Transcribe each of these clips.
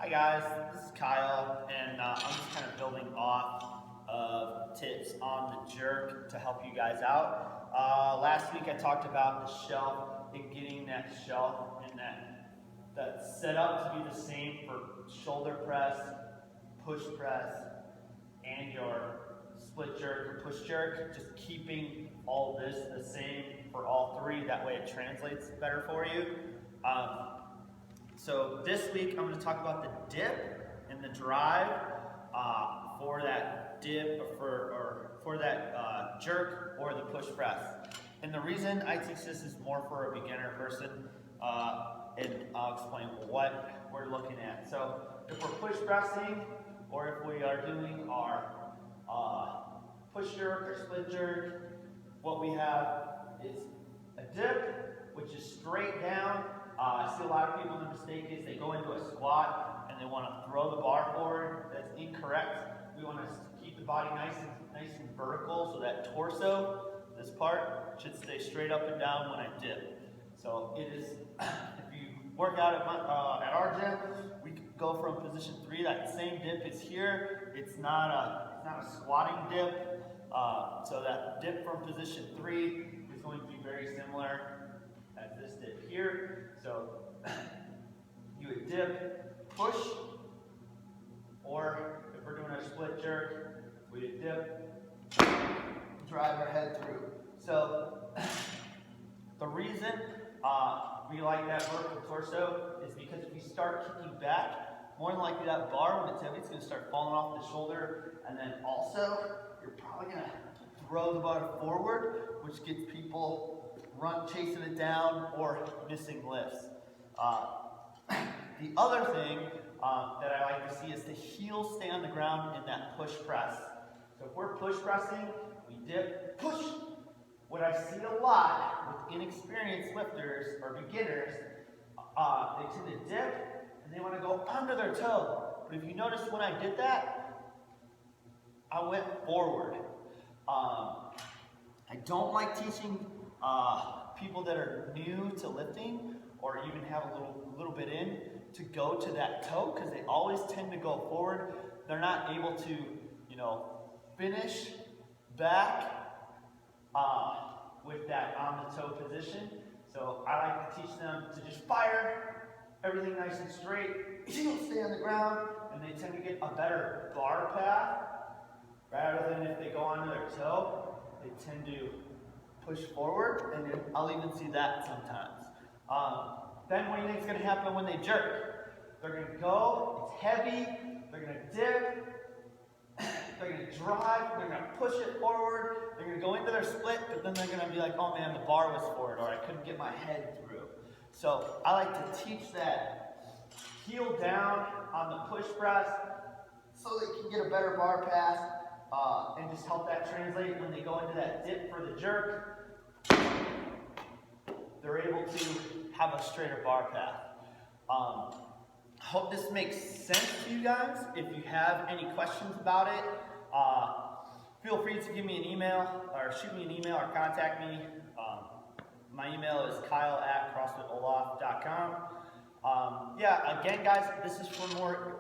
Hi guys, this is Kyle, and I'm just kind of building off of tips on the jerk to help you guys out. Last week I talked about the shelf and getting that shelf and that setup to be the same for shoulder press, push press, and your split jerk or push jerk. Just keeping all this the same for all three, that way it translates better for you. So this week I'm going to talk about the dip and the drive for that dip or for that jerk or the push press. And the reason I teach this is more for a beginner person, and I'll explain what we're looking at. So if we're push pressing or if we are doing our push jerk or split jerk, what we have is a dip, which is straight down. I see a lot of people, the mistake is they go into a squat and they want to throw the bar forward. That's incorrect. We want to keep the body nice and vertical, so that torso, this part, should stay straight up and down when I dip. So it is, if you work out at our gym, we go from position 3. That same dip is here. It's not a squatting dip. So that dip from position 3 is going to be very similar as this dip here. So you would dip, push, or if we're doing our split jerk, we would dip, drive our head through. So the reason we like that vertical torso is because if you start kicking back, more than likely that bar, when it's heavy, it's going to start falling off the shoulder, and then also you're probably going to throw the bar forward, which gets people chasing it down or missing lifts. The other thing that I like to see is the heels stay on the ground in that push press. So if we're push pressing, we dip, push. What I see a lot with inexperienced lifters or beginners, they tend to dip and they want to go under their toe. But if you notice when I did that, I went forward. I don't like teaching people that are new to lifting or even have a little bit in to go to that toe, because they always tend to go forward. They're not able to, finish back with that on the toe position. So I like to teach them to just fire, everything nice and straight, heels stay on the ground, and they tend to get a better bar path rather than if they go onto their toe, they tend to push forward, and then I'll even see that sometimes. Then what do you think is going to happen when they jerk? They're going to go, it's heavy, they're going to dip, they're going to drive, they're going to push it forward, they're going to go into their split, but then they're going to be like, oh man, the bar was forward, or I couldn't get my head through. So I like to teach that heel down on the push press so they can get a better bar pass, and just help that translate when they go into that dip for the jerk. They're able to have a straighter bar path. I hope this makes sense to you guys. If you have any questions about it, feel free to give me an email or shoot me an email or contact me. My email is kyle@crossfitolaf.com. Yeah, again guys, this is for more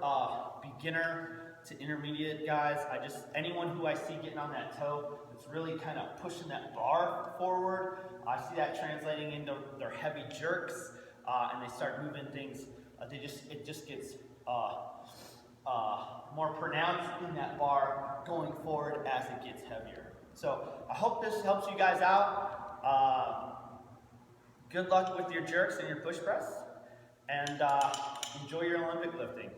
beginner to intermediate guys. Anyone who I see getting on that toe, it's really kind of pushing that bar forward. I see that translating into their heavy jerks, and they start moving things. It just gets more pronounced in that bar going forward as it gets heavier. So I hope this helps you guys out. Good luck with your jerks and your push press, and enjoy your Olympic lifting.